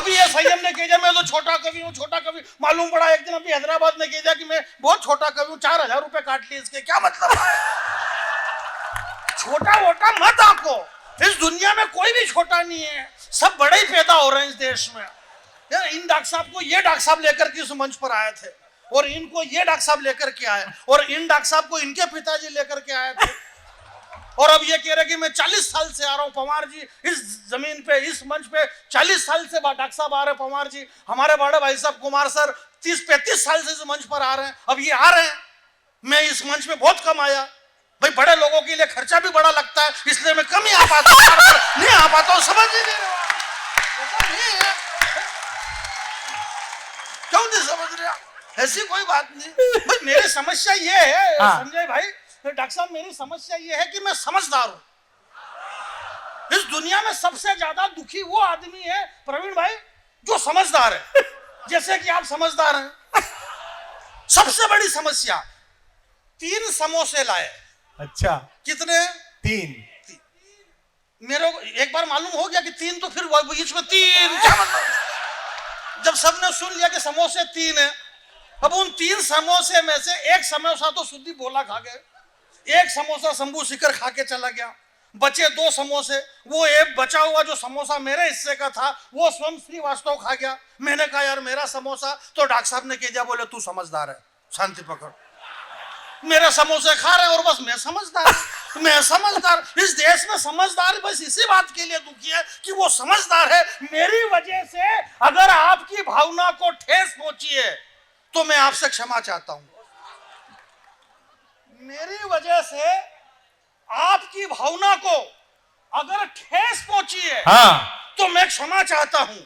अभी ये संयम ने कह दिया मैं तो छोटा कवि हूँ, छोटा कवि। मालूम पड़ा एक दिन अभी हैदराबाद ने कह दिया कि मैं बहुत छोटा कवि हूँ, 4000 रुपए काट लिए इसके। क्या मतलब है? छोटा वोटा मत आको, इस दुनिया में कोई भी छोटा नहीं है, सब बड़े ही पैदा हो रहे हैं इस देश में। इन डॉक्टर साहब को ये डॉक्टर साहब लेकर के इस मंच पर आए थे, और इनको ये डॉक्टर साहब लेकर के आए, और इन डॉक्टर साहब को इनके पिताजी लेकर के आए थे। और अब ये कह रहे कि मैं 40 साल से आ रहा हूं। पवार जी इस जमीन पे, इस मंच पे 40 साल से डॉक्टर साहब आ रहे हैं। पवार जी, हमारे बड़े भाई साहब कुमार सर 30-35 साल से इस मंच पर आ रहे हैं। अब ये आ रहे हैं, मैं इस मंच पे बहुत कम आया भाई, बड़े लोगों के लिए खर्चा भी बड़ा लगता है, इसलिए मैं कम ही आ पाता हूँ, नहीं आ पाता हूँ। समझ ही नहीं रहे, क्यों नहीं समझ रहे? ऐसी कोई बात नहीं भाई। मेरी समस्या ये है संजय भाई, डॉक्टर साहब, मेरी समस्या ये है कि मैं समझदार हूं। इस दुनिया में सबसे ज्यादा दुखी वो आदमी है प्रवीण भाई जो समझदार है, जैसे कि आप समझदार हैं। सबसे बड़ी समस्या, 3 समोसे लाए। अच्छा, कितने? 3। मेरे को एक बार मालूम हो गया कि 3, तो फिर बीच में 3 क्या मतलब? जब सबने सुन लिया कि समोसे 3 है, अब उन 3 समोसे में से एक समोसा तो सुद्दी बोला खा गए, एक समोसा शंभू शिखर खा के चला गया, बचे 2 समोसे। वो एक बचा हुआ जो समोसा मेरे हिस्से का था वो स्वयं श्रीवास्तव खा गया। मैंने कहा यार मेरा समोसा, तो डॉक्टर साहब ने कह दिया, बोले तू समझदार है, शांति पकड़। मेरे समोसे खा रहे और बस मैं समझदार, मैं समझदार। इस देश में समझदार बस इसी बात के लिए दुखी है कि वो समझदार है। मेरी वजह से अगर आपकी भावना को ठेस पहुंची है तो मैं आपसे क्षमा चाहता हूं। मेरी वजह से आपकी भावना को अगर ठेस पहुंची है तो मैं क्षमा चाहता हूं।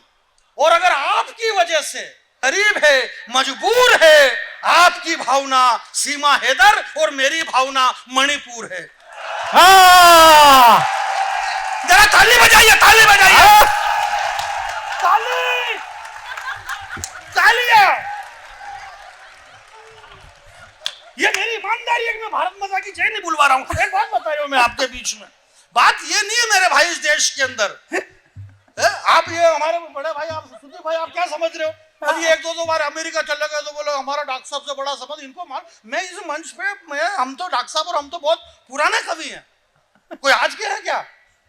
और अगर आपकी वजह से गरीब है, मजबूर है, आपकी भावना सीमा हैदर और मेरी भावना मणिपुर है। जरा ताली बजाइए, ताली बजाइए, ताली, तालियां। ये मेरी ईमानदारी है कि मैं भारत माता की जय नहीं बुलवा रहा हूं। एक बात बता रहा हूं मैं आपके बीच में, बात ये नहीं है मेरे भाई इस देश के अंदर। आप ये हमारे बड़े भाई, आप सुदीप भाई, आप क्या समझ रहे हो? अभी 1-2 बार अमेरिका चले गए तो बोले हमारा डॉक्टर साहब से बड़ा संबंध। इनको मान, मैं इस मंच पे हम तो डॉक्टर साहब और हम तो बहुत पुराने कवि हैं, कोई आज के है क्या?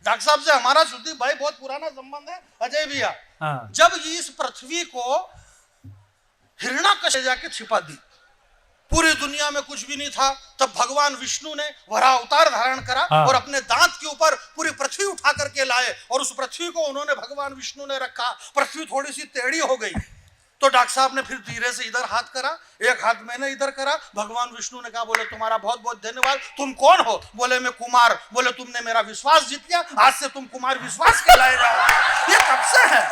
डॉक्टर साहब से हमारा सुदीप भाई बहुत पुराना संबंध है। अजय भैया, जब इस पृथ्वी को हिरण्यकश्यप जाके छिपा दी, पूरी दुनिया में कुछ भी नहीं था, तब भगवान विष्णु ने वराह अवतार धारण करा और अपने दांत के ऊपर पूरी पृथ्वी उठा करके लाए, और उस पृथ्वी को उन्होंने भगवान विष्णु ने रखा। पृथ्वी थोड़ी सी टेढ़ी हो गई तो डॉक्टर साहब ने फिर धीरे से इधर हाथ करा, एक हाथ मैंने इधर करा। भगवान विष्णु ने कहा, बोले तुम्हारा बहुत बहुत धन्यवाद। तुम कौन हो? बोले मैं कुमार। बोले तुमने मेरा विश्वास जीत लिया, आज से तुम कुमार विश्वास कहलाए जाओ। ये कब से है?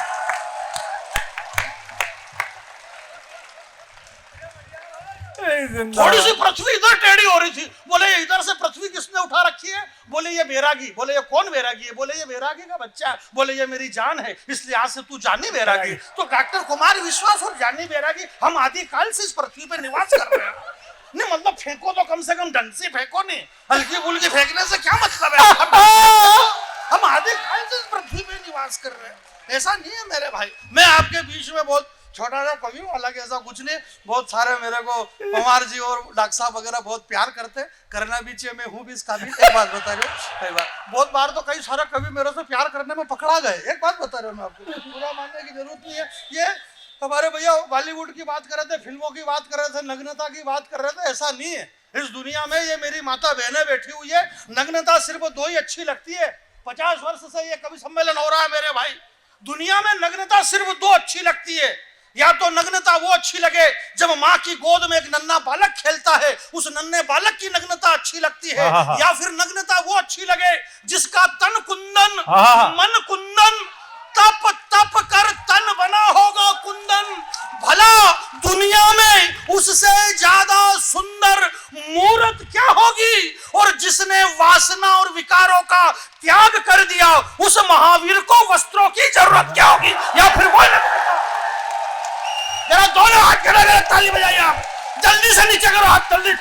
थोड़ी सी पृथ्वी इधर टेढ़ी हो रही थी, बोले ये इधर से पृथ्वी किसने उठा रखी है? बोले ये बैरागी। बोले ये कौन बैरागी है? बोले ये बैरागी का बच्चा है। बोले ये मेरी जान है, इसलिए आज से तू जानी बैरागी। तो डॉक्टर कुमार विश्वास और जानी बैरागी हम आदिकाल से इस पृथ्वी पर निवास कर रहे हैं। नहीं मतलब फेंको तो कम से कम ढंग से फेंको, नहीं हल्की फुल्की फेंकने से क्या मतलब है? हम आदिकाल से इस पृथ्वी पर निवास कर रहे हैं, ऐसा नहीं है मेरे भाई। मैं आपके बीच में बहुत छोटा सा कवि हूँ, हालांकि ऐसा कुछ नहीं। बहुत सारे मेरे को कुमार जी और डॉक्टर साहब वगैरह बहुत प्यार करते, करना भी चाहिए, मैं हूँ भी इस काबिल। एक बात बता रहे हो, कई बार बहुत बार तो कई सारे कवि मेरे से प्यार करने में पकड़ा गए। एक बात बता रहे हो, मैं आपको पूरा मानने की जरूरत नहीं है। ये हमारे भैया बॉलीवुड की बात कर रहे थे, फिल्मों की बात कर रहे थे, नग्नता की बात कर रहे थे, ऐसा नहीं है। इस दुनिया में ये मेरी माता बहनें बैठी हुई है, नग्नता सिर्फ 2 ही अच्छी लगती है। 50 वर्ष से ये कवि सम्मेलन हो रहा है मेरे भाई, दुनिया में नग्नता सिर्फ 2 अच्छी लगती है। या तो नग्नता वो अच्छी लगे जब माँ की गोद में एक नन्हा बालक खेलता है, उस नन्हे बालक की नग्नता अच्छी लगती है। या फिर नग्नता वो अच्छी लगे जिसका तन कुंदन, मन कुंदन, तप तप कर तन बना होगा कुंदन। भला दुनिया में उससे ज्यादा सुंदर मूर्त क्या होगी? और जिसने वासना और विकारों का त्याग कर दिया, उस महावीर को वस्त्रों की जरूरत क्या होगी? या फिर वो जरा दोनों हाथ खड़े करें, ताली बजाइए आप, जल्दी से नीचे करो हाथ, जल्दी।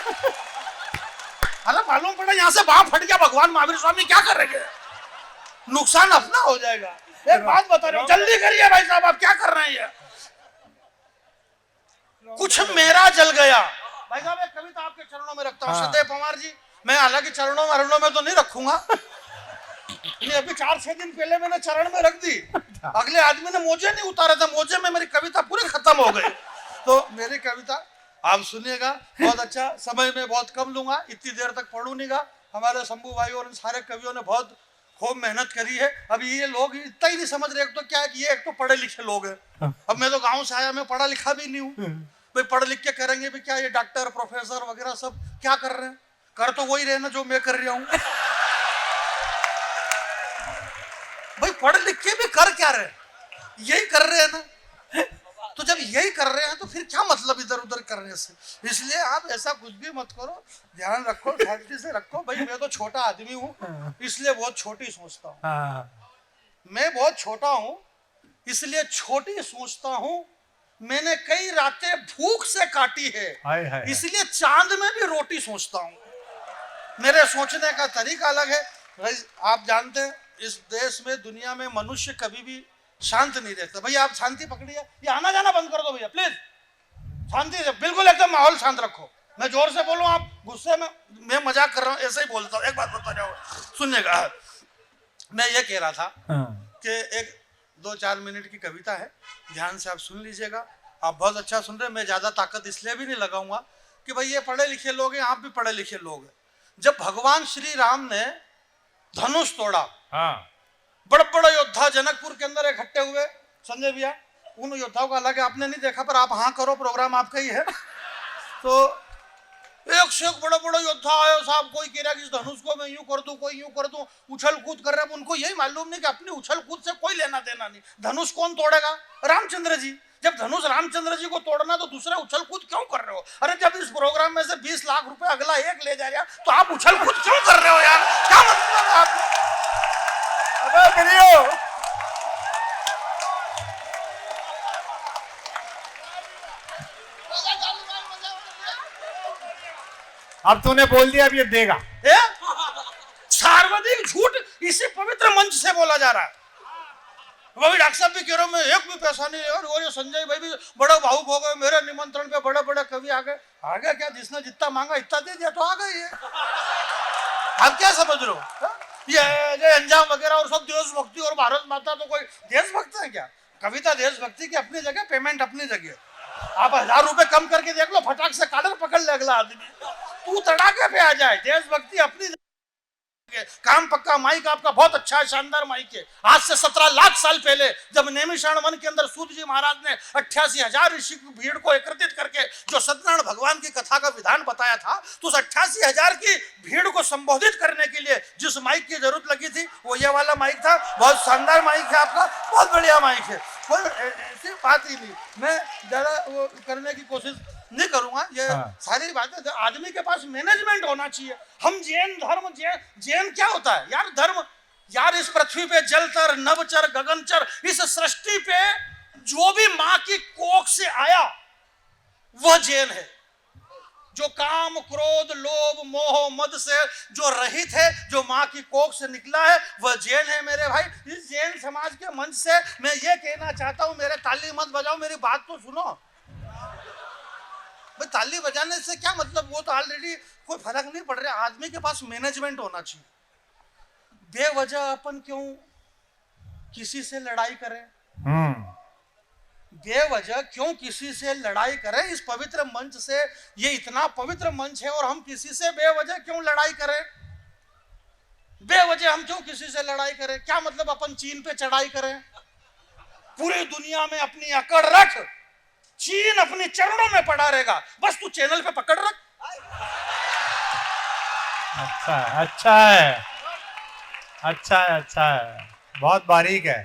अरे मालूम पड़ा यहाँ से बाँह फट गया, भगवान महावीर स्वामी क्या कर रहे हैं? नुकसान अपना हो जाएगा। एक बात बता रहा हूँ, जल्दी करिए भाई साहब, आप क्या कर रहे हैं ये? कुछ मेरा जल गया। भाई साहब एक कविता आपके चरणों में रखता हूँ। हाँ। सदैव पवार जी, मैं हालांकि चरणों में तो नहीं रखूंगा, नहीं अभी 4-6 दिन पहले मैंने चरण में रख दी, अगले आदमी ने मोजे नहीं उतारे थे, मोजे में मेरी कविता पूरी खत्म हो गई। तो मेरी कविता आप सुनिएगा, बहुत अच्छा, समय में बहुत कम लूंगा, इतनी देर तक पढ़ू नहीं गा। हमारे शंभू भाई और इन सारे कवियों ने बहुत खूब मेहनत करी है। अभी ये लोग इतना ही नहीं समझ रहे, एक तो क्या है कि ये एक तो पढ़े लिखे लोग हैं। अब मैं तो गांव से आया, मैं पढ़ा लिखा भी नहीं हूँ। भाई पढ़ लिख के करेंगे भी क्या, ये डॉक्टर प्रोफेसर वगैरह सब क्या कर रहे हैं? कर तो वही रहे ना जो मैं कर रहा हूँ। भाई पढ़ लिख के भी कर क्या रहे, यही कर रहे हैं ना। तो जब यही कर रहे हैं तो फिर क्या मतलब इधर उधर करने से? इसलिए आप ऐसा कुछ भी मत करो, ध्यान रखो, शांति से रखो। भाई मैं तो छोटा आदमी हूँ, इसलिए बहुत छोटी सोचता हूँ। मैं बहुत छोटा हूँ इसलिए छोटी सोचता हूँ। मैंने कई रातें भूख से काटी है, इसलिए चांद में भी रोटी सोचता हूँ। मेरे सोचने का तरीका अलग है। आप जानते हैं इस देश में, दुनिया में मनुष्य कभी भी शांत नहीं रहता। भैया आप शांति पकड़िए, ये आना जाना बंद कर दो भैया प्लीज, शांति से बिल्कुल एकदम माहौल शांत रखो। मैं जोर से बोलूं, आप गुस्से में, मैं मजाक कर रहा हूँ, ऐसे ही बोलता हूँ। एक बात बता जाओ, सुनिएगा। मैं ये कह रहा था कि एक 2-4 मिनट की कविता है, ध्यान से आप सुन लीजिएगा। आप बहुत अच्छा सुन रहे हैं, मैं ज्यादा ताकत इसलिए भी नहीं लगाऊंगा कि भाई ये पढ़े लिखे लोग हैं, आप भी पढ़े लिखे लोग हैं। जब भगवान श्री राम ने धनुष तोड़ा, बड़े बड़े योद्धा जनकपुर के अंदर इकट्ठे हुए, संजय भैया उन योद्धाओं का हालांकि आपने नहीं देखा, पर आप हाँ करो, प्रोग्राम आपका ही है। तो एक से एक बड़े बड़े योद्धा आए साहब, कोई कह रहा है कि इस धनुष को मैं यूं कर दूं, कोई यूं कर दूं, उछल कूद कर रहे हैं। उनको यही मालूम नहीं कि अपनी उछल कूद से कोई लेना देना नहीं। धनुष कौन तोड़ेगा? रामचंद्र जी। जब धनुष रामचंद्र जी को तोड़ना तो दूसरे उछल कूद क्यों कर रहे हो? अरे जब इस प्रोग्राम में से 20 लाख रुपए अगला एक ले जा रहा तो आप उछल कूद क्यों कर रहे हो यार? क्या मतलब है आप? अब तूने बोल दिया, अब ये देगा। सार्वजनिक झूठ इसी पवित्र मंच से बोला जा रहा है। वही डॉक्टर साहब भी कह रहे हो, मैं एक भी पैसा नहीं लिया। और ये संजय भाई भी बड़ा भावुक हो गए, मेरे निमंत्रण पे बड़े बड़े कवि आ गए। आ गया क्या? जिसने जितना मांगा इतना दे दिया तो आ गए ये। आप क्या समझ रहे हो? ये अंजाम वगैरह और सब देशभक्ति और भारत माता, तो कोई देशभक्त है क्या? कविता देशभक्ति की अपनी जगह, पेमेंट अपनी जगह। आप 1000 रुपए कम करके देख लो, फटाक से कॉलर पकड़ ले अगला आदमी, तू तड़ाके पे आ जाए। देशभक्ति अपनी काम पक्का। माइक आपका बहुत अच्छा है, शानदार माइक है। आज से 17 लाख साल पहले जब नैमिषारण वन के अंदर सूत जी महाराज ने 88,000 ऋषि की भीड़ को एकत्रित करके जो सत्यनारायण भगवान की कथा का विधान बताया था, तो उस 88,000 की भीड़ को संबोधित करने के लिए जिस माइक की जरूरत लगी थी वो ये वाला माइक था। बहुत शानदार माइक है आपका, बहुत बढ़िया माइक है, कोई ऐसी बात ही नहीं। मैं ज्यादा वो करने की कोशिश नहीं करूंगा। ये सारी बातें, आदमी के पास मैनेजमेंट होना चाहिए। हम जैन धर्म, जैन क्या होता है यार? धर्म यार, इस पृथ्वी पे जलचर नवचर गगनचर, इस सृष्टि पे जो भी माँ की कोख से आया वह जैन है। जो काम क्रोध लोभ मोह मद से जो रहित है, जो माँ की कोख से निकला है, वह जैन है मेरे भाई। इस जैन समाज के मंच से मैं ये कहना चाहता हूं, मेरे ताली मत बजाओ, मेरी बात तो सुनो। भाई ताली बजाने से क्या मतलब? वो तो ऑलरेडी कोई फर्क नहीं पड़ रहा। आदमी के पास मैनेजमेंट होना चाहिए। बेवजह अपन क्यों किसी से लड़ाई करें? बेवजह क्यों किसी से लड़ाई करें? इस पवित्र मंच से, ये इतना पवित्र मंच है और हम किसी से बेवजह क्यों लड़ाई करें? बेवजह हम क्यों किसी से लड़ाई करें? क्या मतलब अपन चीन पे चढ़ाई करें? पूरी दुनिया में अपनी अकड़ रख, चीन अपने चरणों में पड़ा रहेगा, बस तू चैनल पे पकड़ रख। अच्छा है, अच्छा है, अच्छा है, अच्छा है, बहुत बारीक है।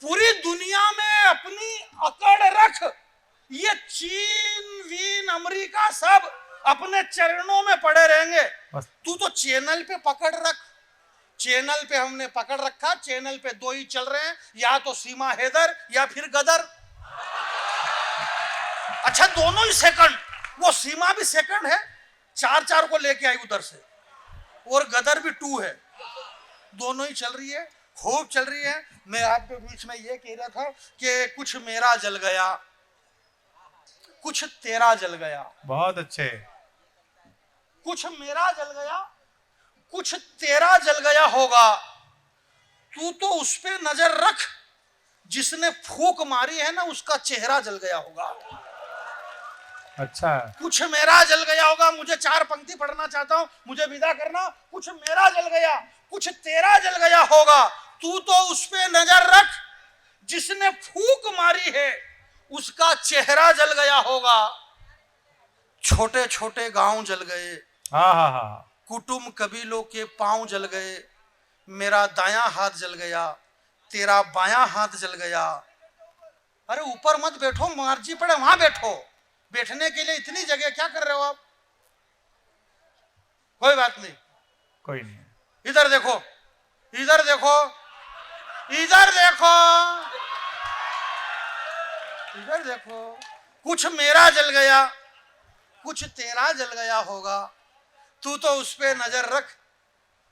पूरी दुनिया में अपनी अकड़ रख, ये चीन वीन अमेरिका सब अपने चरणों में पड़े रहेंगे, तू तो चैनल पे पकड़ रख। चैनल पे हमने पकड़ रखा, चैनल पे 2 ही चल रहे हैं, या तो सीमा हैदर या फिर गदर। अच्छा दोनों ही सेकंड, वो सीमा भी सेकंड है, 4-4 को लेके आई उधर से, और गदर भी 2 है, दोनों ही चल रही है। खूब चल रही है। मैं आपके बीच में ये कह रहा था कि कुछ मेरा जल गया, कुछ तेरा जल गया। बहुत अच्छे। कुछ मेरा जल गया, कुछ तेरा जल गया होगा, तू तो उस पे नजर रख जिसने फूंक मारी है ना, उसका चेहरा जल गया होगा। अच्छा। कुछ मेरा जल गया होगा। मुझे 4 पंक्ति पढ़ना चाहता हूं, मुझे विदा करना। कुछ मेरा जल गया, कुछ तेरा जल गया होगा, तू तो उस पे नजर रख जिसने फूंक मारी है, उसका चेहरा जल गया होगा। छोटे छोटे गांव जल गए, हाँ हाँ हाँ। कुटुंब कबीलों के पांव जल गए, मेरा दायां हाथ जल गया, तेरा बायां हाथ जल गया। अरे ऊपर मत बैठो, मर्जी पड़े वहां बैठो, बैठने के लिए इतनी जगह क्या कर रहे हो आप? कोई बात नहीं, कोई नहीं। इधर देखो, इधर देखो, इधर देखो, इधर देखो। कुछ मेरा जल गया, कुछ तेरा जल गया होगा, तू तो उस पे नजर रख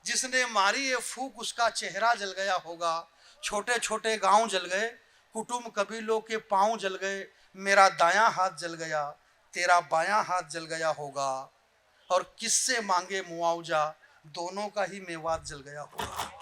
जिसने मारी ये फूंक, उसका चेहरा जल गया होगा। छोटे छोटे गांव जल गए, कुटुंब कबीलों के पांव जल गए, मेरा दायां हाथ जल गया, तेरा बायां हाथ जल गया होगा। और किससे मांगे मुआवजा, दोनों का ही मेवात जल गया होगा।